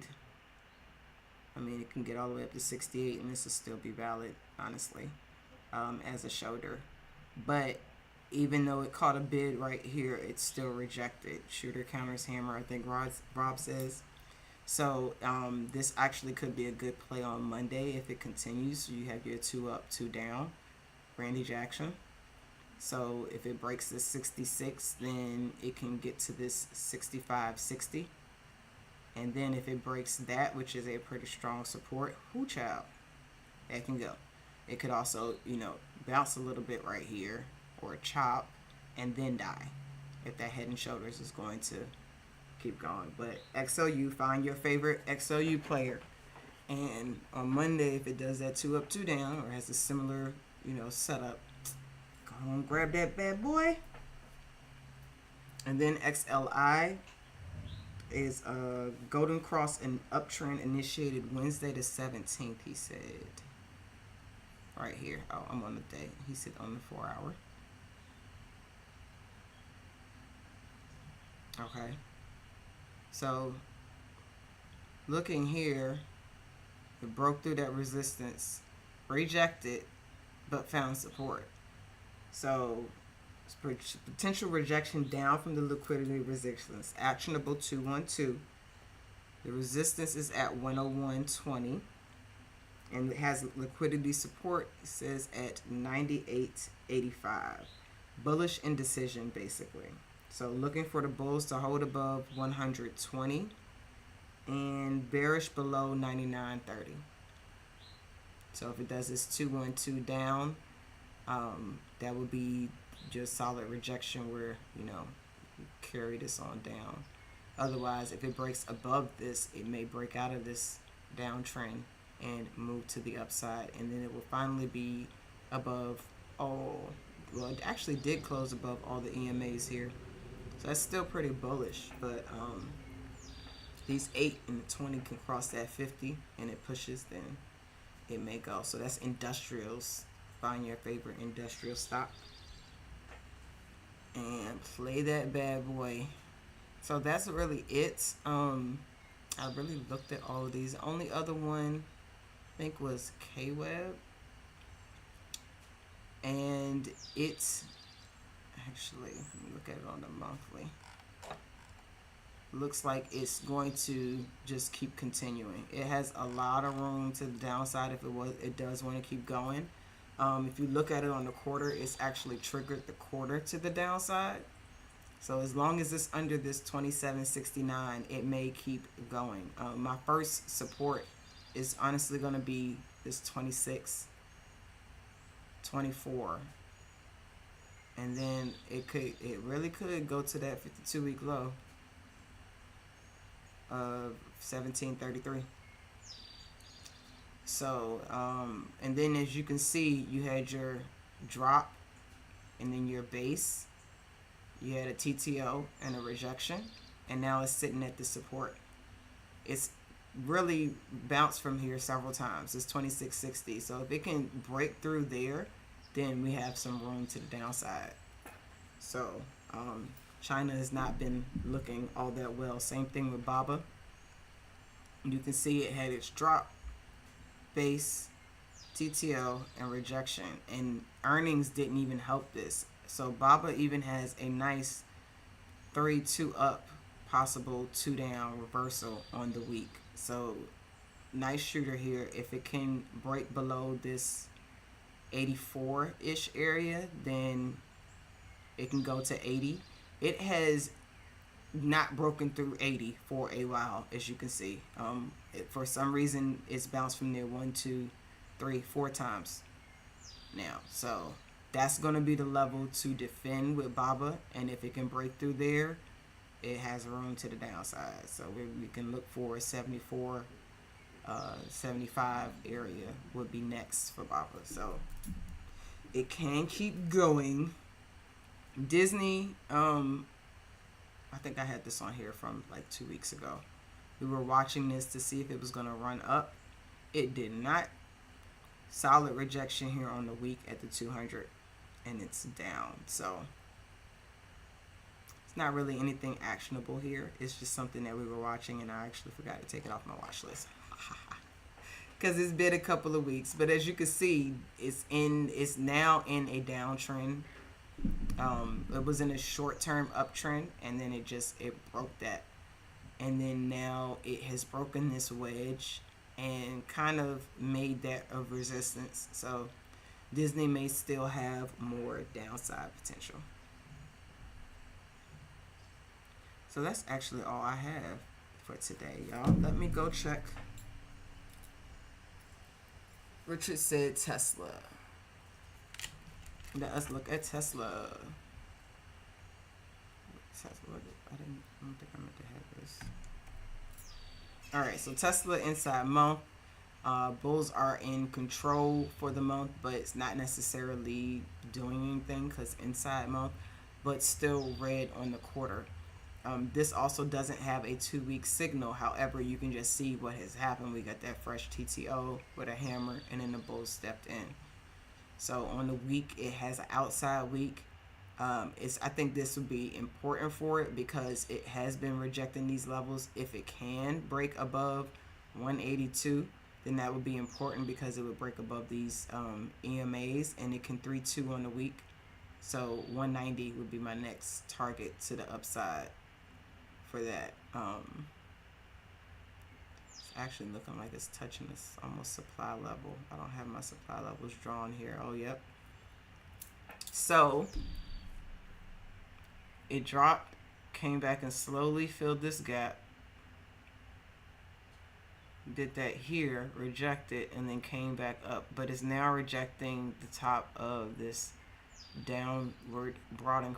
I mean, it can get all the way up to 68, and this will still be valid, honestly, as a shoulder. But even though it caught a bid right here, it's still rejected. Shooter counters hammer, I think Rob says. So this actually could be a good play on Monday if it continues. So you have your 2 up, 2 down, Randy Jackson. So if it breaks this 66, then it can get to this 65, 60. And then if it breaks that, which is a pretty strong support, whoo child, that can go. It could also, bounce a little bit right here or chop and then die if that head and shoulders is going to keep going. But XLU, find your favorite XLU player. And on Monday, if it does that 2 up, 2 down or has a similar, setup, go on, grab that bad boy. And then XLI is a Golden Cross and uptrend initiated Wednesday the 17th, he said. Right here. Oh, I'm on the day. He said on the 4 hour. Okay. So, looking here, it broke through that resistance, rejected, but found support. So, potential rejection down from the liquidity resistance. Actionable 212. The resistance is at 101.20. And it has liquidity support, it says, at 98.85. Bullish indecision, basically. So looking for the bulls to hold above 120 and bearish below 99.30. So if it does this 212 down, that would be just solid rejection where, carry this on down. Otherwise, if it breaks above this, it may break out of this downtrend and move to the upside, and then it will finally be above all. Well, it actually did close above all the EMAs here, so that's still pretty bullish. But these 8 and the 20 can cross that 50 and it pushes, then it may go. So that's industrials. Find your favorite industrial stock and play that bad boy. So that's really it. I really looked at all of these. The only other one I think was K-Web, and it's actually, let me look at it on the monthly. Looks like it's going to just keep continuing. It has a lot of room to the downside if it does want to keep going. If you look at it on the quarter, it's actually triggered the quarter to the downside. So as long as it's under this 27.69, it may keep going. My first support is honestly going to be this 26.24, and then it really could go to that 52-week low of 17.33. So and then as you can see, you had your drop and then your base. You had a TTO and a rejection, and now it's sitting at the support. It's really bounced from here several times. It's 26.60. So if it can break through there, then we have some room to the downside. So China has not been looking all that well. Same thing with BABA. You can see it had its drop, base, TTO, and rejection, and earnings didn't even help this. So BABA even has a nice 3-2 up, possible 2 down reversal on the week. So nice shooter here. If it can break below this 84-ish area, then it can go to 80. It has not broken through 80 for a while, as you can see. For some reason, it's bounced from there 1, 2, 3, 4 times now. So that's going to be the level to defend with BABA, and if it can break through there, it has room to the downside. So we can look for 74, 75 area would be next for BABA. So it can keep going. Disney, I think I had this on here from like 2 weeks ago. We were watching this to see if it was going to run up. It did not. Solid rejection here on the week at the 200, and it's down. So Not really anything actionable here. It's just something that we were watching, and I actually forgot to take it off my watch list because it's been a couple of weeks. But as you can see, it's now in a downtrend. It was in a short-term uptrend, and then it broke that, and then now it has broken this wedge and kind of made that of resistance. So Disney may still have more downside potential. So that's actually all I have for today, y'all. Let me go check. Richard said Tesla. Let us look at Tesla. I don't think I meant to have this. All right, so Tesla inside month. Bulls are in control for the month, but it's not necessarily doing anything because inside month, but still red on the quarter. This also doesn't have a 2-week signal. However, you can just see what has happened. We got that fresh TTO with a hammer, and then the bull stepped in. So on the week, it has an outside week. I think this would be important for it because it has been rejecting these levels. If it can break above 182, then that would be important because it would break above these EMAs, and it can 3-2 on the week. So 190 would be my next target to the upside for that. It's actually looking like it's touching this almost supply level. I don't have my supply levels drawn here. Oh, yep. So it dropped, came back and slowly filled this gap. Did that here, rejected, and then came back up. But it's now rejecting the top of this downward broadening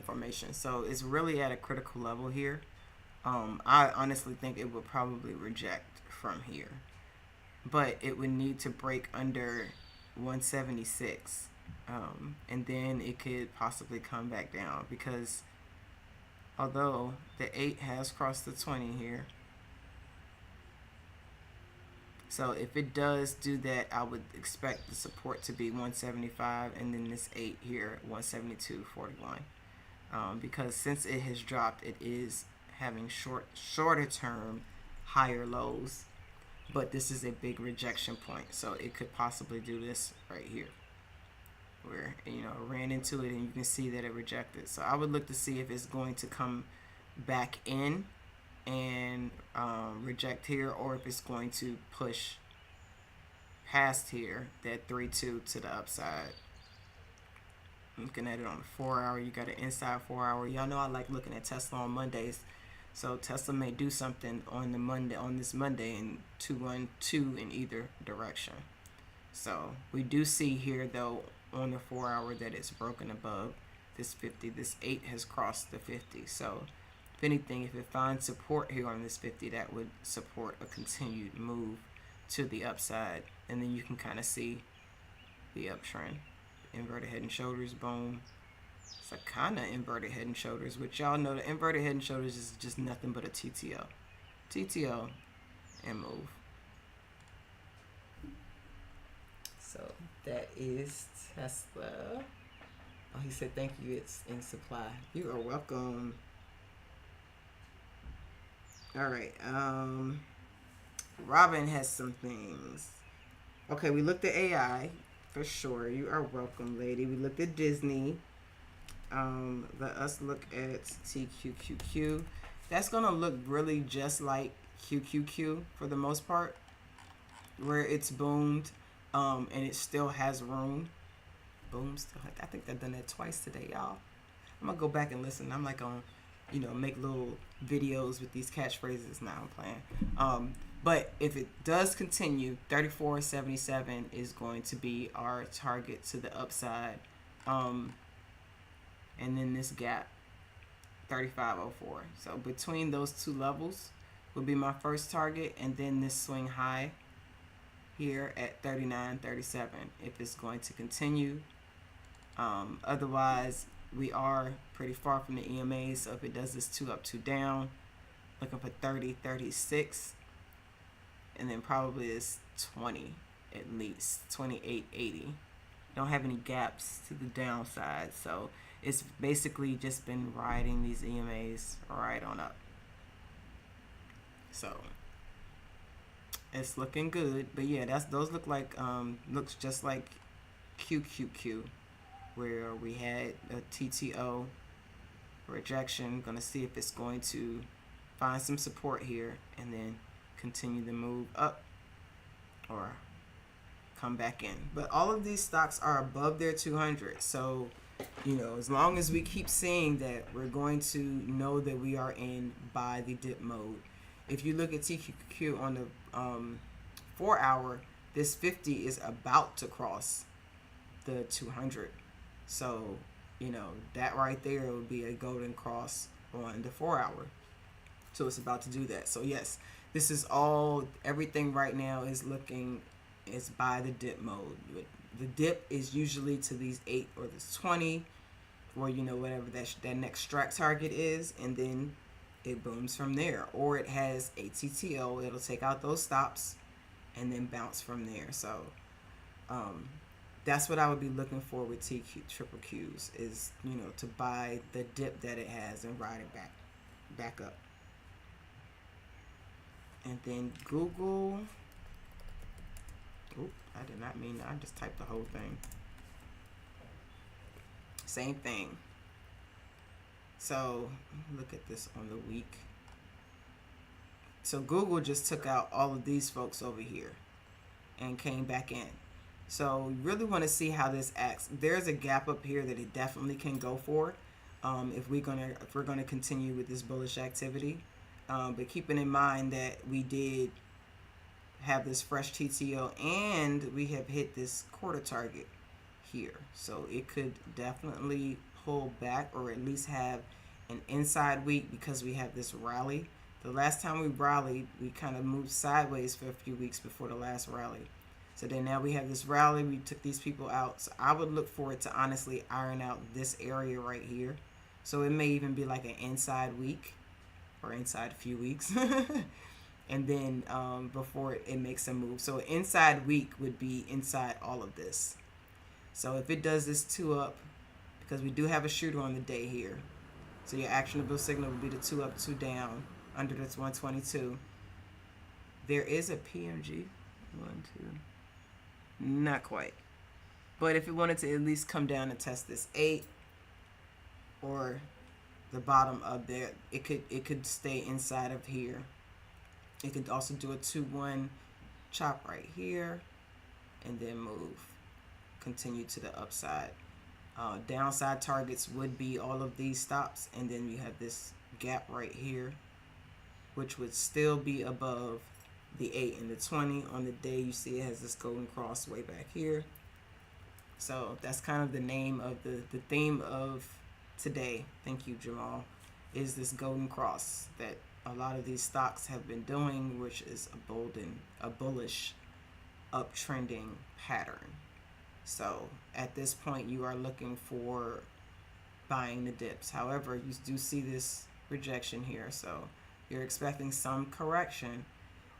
formation. So it's really at a critical level here. I honestly think it would probably reject from here. But it would need to break under 176. And then it could possibly come back down because although the 8 has crossed the 20 here, so if it does do that, I would expect the support to be 175 and then this 8 here at 172.41. Because since it has dropped, it is having shorter term higher lows, but this is a big rejection point, so it could possibly do this right here where ran into it and you can see that it rejected. So I would look to see if it's going to come back in and reject here, or if it's going to push past here that 3-2 to the upside. Looking at it on the 4-hour, you got an inside 4-hour. Y'all know I like looking at Tesla on Mondays, so Tesla may do something on this Monday and 212 in either direction. So we do see here though on the 4-hour that it's broken above this 50. This 8 has crossed the 50. So if anything, if it finds support here on this 50, that would support a continued move to the upside. And then you can kind of see the uptrend. Inverted head and shoulders, boom. It's a kind of inverted head and shoulders, which y'all know the inverted head and shoulders is just nothing but a TTO. TTO and move. So that is Tesla. Oh, he said thank you, it's in supply. You are welcome. All right. Robin has some things. Okay, we looked at AI for sure. You are welcome, lady. We looked at Disney. Let us look at TQQQ. That's gonna look really just like QQQ for the most part, where it's boomed, and it still has room. Boom, still. I think I've done that twice today, y'all. I'm gonna go back and listen. I'm like on, make little videos with these catchphrases. Now I'm playing. But if it does continue, 34.77 is going to be our target to the upside. And then this gap, 35.04. So between those two levels would be my first target. And then this swing high here at 39.37 if it's going to continue. Otherwise, we are pretty far from the EMA. So if it does this 2 up, 2 down, looking for 30.36. And then probably this 20 at least, 28.80. Don't have any gaps to the downside. So it's basically just been riding these EMAs right on up. So it's looking good. But yeah, those look like looks just like QQQ, where we had a TTO rejection. Gonna see if it's going to find some support here and then continue to move up or come back in. But all of these stocks are above their 200. So, as long as we keep seeing that, we're going to know that we are in buy the dip mode. If you look at TQQ on the 4 hour, this 50 is about to cross the 200. So, that right there would be a golden cross on the 4 hour. So it's about to do that. So yes, this is everything right now is by the dip mode. The dip is usually to these 8 or this 20 or whatever that next STRAT target is, and then it booms from there. Or it has a TTO, it'll take out those stops and then bounce from there. So that's what I would be looking for with triple Qs is, to buy the dip that it has and ride it back up. And then Google. Oop, I did not mean that. I just typed the whole thing. Same thing. So look at this on the week. So Google just took out all of these folks over here and came back in. So you really want to see how this acts. There's a gap up here that it definitely can go for if we're gonna continue with this bullish activity. But keeping in mind that we did have this fresh TTO and we have hit this quarter target here. So it could definitely pull back or at least have an inside week because we have this rally. The last time we rallied, we kind of moved sideways for a few weeks before the last rally. So then now we have this rally, we took these people out. So I would look for it to honestly iron out this area right here. So it may even be like an inside week or inside a few weeks. And then before it makes a move. So an inside week would be inside all of this. So if it does this 2 up, because we do have a shooter on the day here. So your actionable signal would be the 2 up, 2 down under this 122. There is a PMG. 1, 2. Not quite. But if it wanted to at least come down and test this 8 or the bottom of there, it could stay inside of here. It could also do a 2-1 chop right here and then move. Continue to the upside. Downside targets would be all of these stops, and then you have this gap right here, which would still be above the 8 and the 20. On the day, you see it has this golden cross way back here. So that's kind of the name of the theme of today. Thank you, Jamal. Is this golden cross that a lot of these stocks have been doing, which is a bullish uptrending pattern. So at this point, you are looking for buying the dips. However, you do see this rejection here, so you're expecting some correction,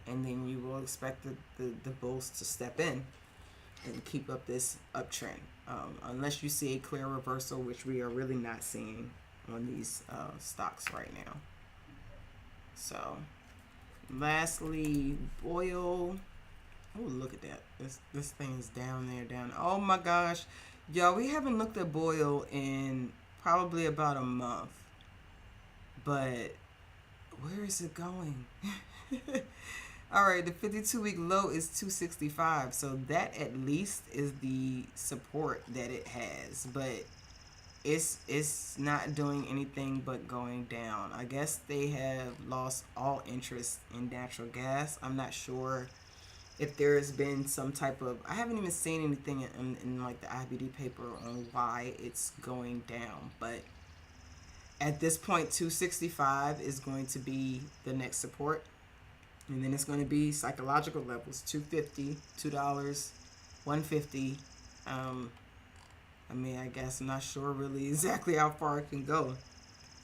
and then you will expect the bulls to step in and keep up this uptrend, unless you see a clear reversal, which we are really not seeing on these stocks right now. So lastly, oil. Oh, look at that. This thing is down there, down. Oh my gosh. Yo, we haven't looked at oil in probably about a month. But where is it going? All right, the 52-week low is 265. So that at least is the support that it has. But it's not doing anything but going down. I guess they have lost all interest in natural gas. I'm not sure if there has been some type of, I haven't even seen anything in like the IBD paper on why it's going down. But at this point, 265 is going to be the next support. And then it's going to be psychological levels, $2.50, $2, $1.50. I mean, I guess I'm not sure really exactly how far it can go.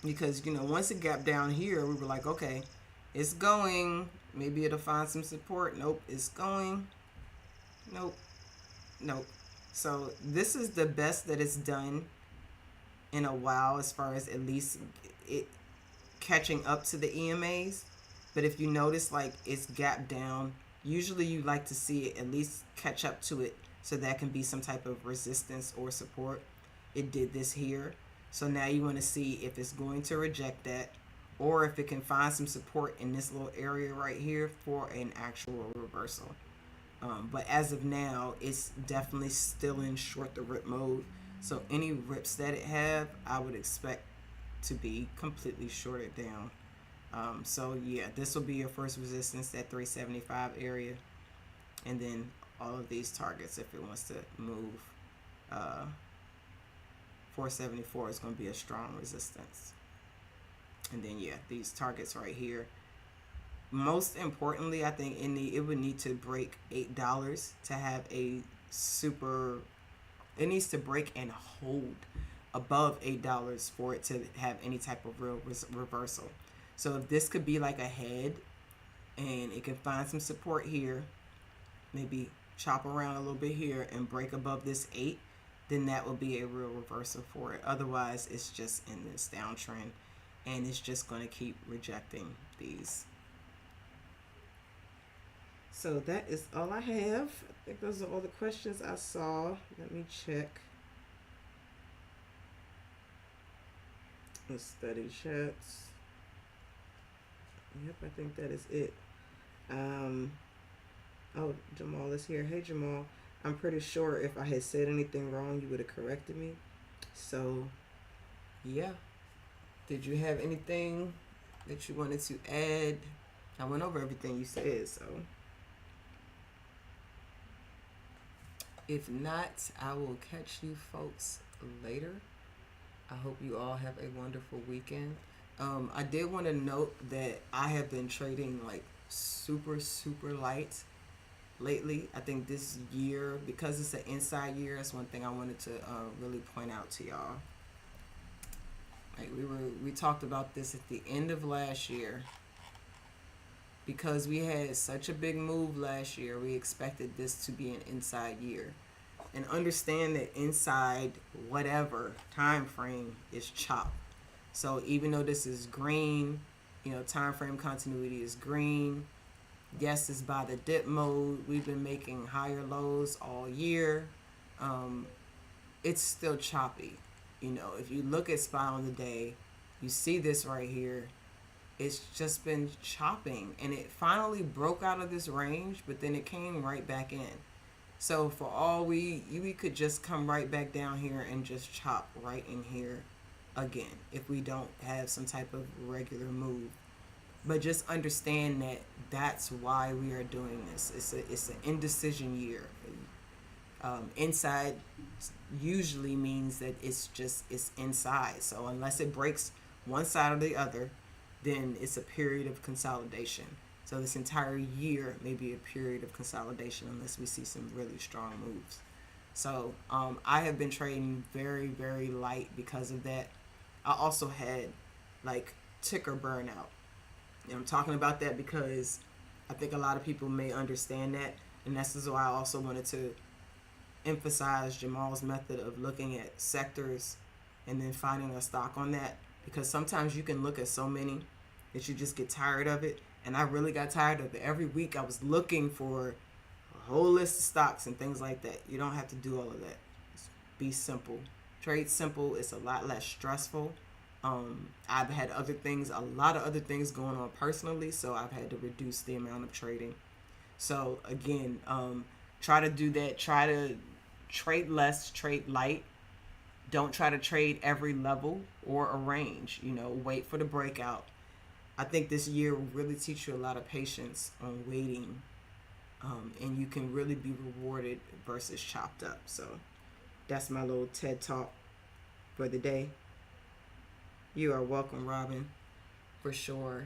Because, once it gapped down here, we were like, okay, it's going. Maybe it'll find some support. Nope, it's going. Nope. So this is the best that it's done in a while, as far as at least it catching up to the EMAs. But if you notice, like, it's gapped down, usually you like to see it at least catch up to it, so that can be some type of resistance or support. It did this here. So now you want to see if it's going to reject that, or if it can find some support in this little area right here for an actual reversal. But as of now, it's definitely still in short the rip mode. So any rips that it have, I would expect to be completely shorted down. So yeah, this will be your first resistance, that 375 area, and then all of these targets, if it wants to move. 474 is going to be a strong resistance. And then yeah, these targets right here. Most importantly, I think it would need to break $8 to have a super. It needs to break and hold above $8 for it to have any type of real reversal. So if this could be like a head, and it can find some support here, maybe chop around a little bit here and break above this 8, then that will be a real reversal for it. Otherwise, it's just in this downtrend, and it's just going to keep rejecting these. So that is all I have. I think those are all the questions I saw. Let me check the study chats. Yep, I think that is it. Oh, Jamal is here. Hey, Jamal. I'm pretty sure if I had said anything wrong, you would have corrected me. So, yeah. Did you have anything that you wanted to add? I went over everything you said, so. If not, I will catch you folks later. I hope you all have a wonderful weekend. I did want to note that I have been trading like super light lately. I think this year, because it's an inside year, that's one thing I wanted to really point out to y'all. Like we talked about this at the end of last year. Because we had such a big move last year, we expected this to be an inside year. And understand that inside whatever time frame is chop. So even though this is green, time frame continuity is green. Yes, it's by the dip mode. We've been making higher lows all year. It's still choppy. If you look at SPY on the day, you see this right here. It's just been chopping, and it finally broke out of this range, but then it came right back in. So for all we could just come right back down here and just chop right in here again if we don't have some type of regular move. But just understand that that's why we are doing this. It's an indecision year. Inside usually means that it's inside. So unless it breaks one side or the other, then it's a period of consolidation. So this entire year may be a period of consolidation unless we see some really strong moves. So I have been trading very light because of that. I also had like ticker burnout. And I'm talking about that because I think a lot of people may understand that. And this is why I also wanted to emphasize Jamal's method of looking at sectors and then finding a stock on that. Because sometimes you can look at so many that you just get tired of it. And I really got tired of it. Every week I was looking for a whole list of stocks and things like that. You don't have to do all of that. Just be simple. Trade simple. It's a lot less stressful. I've had a lot of other things going on personally, so I've had to reduce the amount of trading. So again, try to do that. Try to trade less, trade light. Don't try to trade every level or a range. Wait for the breakout. I think this year will really teach you a lot of patience on waiting, and you can really be rewarded versus chopped up. So that's my little TED talk for the day. You are welcome, Robin, for sure.